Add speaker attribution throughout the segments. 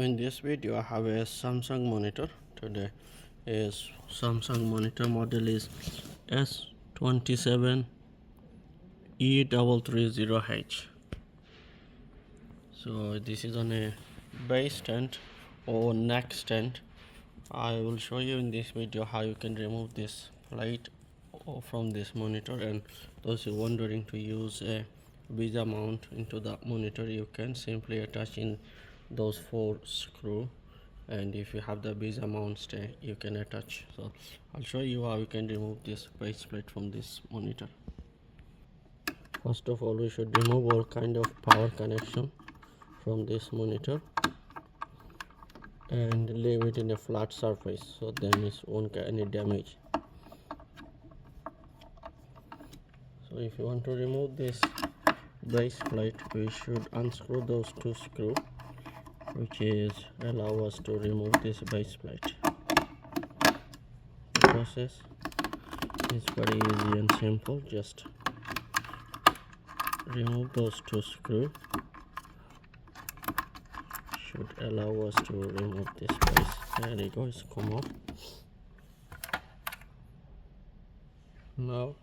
Speaker 1: in this video I have a Samsung monitor. Today is Samsung monitor model is S27E330H. So this is on a base stand or neck stand. I will show you in this video how you can remove this light from this monitor, and those who are wondering to use a visa mount into the monitor, you can simply attach in those 4 screws, and if you have the visa mount stay you can attach. So I'll show you how you can remove this base plate from this monitor. First of all, we should remove all kind of power connection from this monitor and leave it in a flat surface so then it won't get any damage. So if you want to remove this base plate, we should unscrew those 2 screws, which is allow us to remove this base plate. The process is very easy and simple. Just remove those 2 screws. Should allow us to remove this base. There you go, it's come off. Now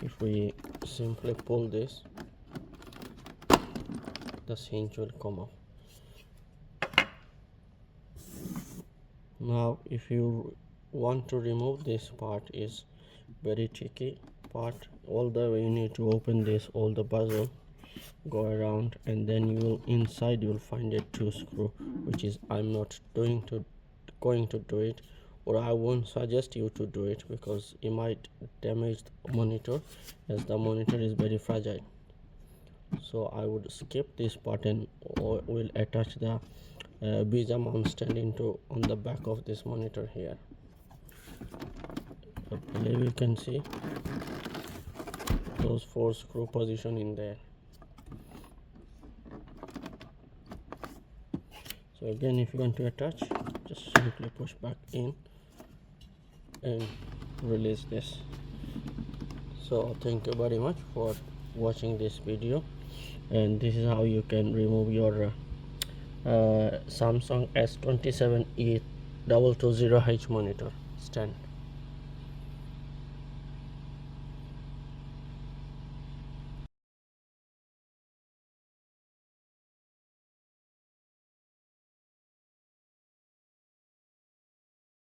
Speaker 1: if we simply pull this, the hinge will come off. Now if you want to remove this part, is very tricky part. All the way you need to open this, all the bezel, go around, and then you will inside you will find a 2 screw, which is I'm not going to do it, or I won't suggest you to do it because it might damage the monitor, as the monitor is very fragile. So I would skip this part and will attach the visa mount stand into on the back of this monitor here. I believe you can see those 4 screw position in there. So again, if you want to attach, just simply push back in and release this. So thank you very much for watching this video, and this is how you can remove your Samsung S27E330H monitor stand.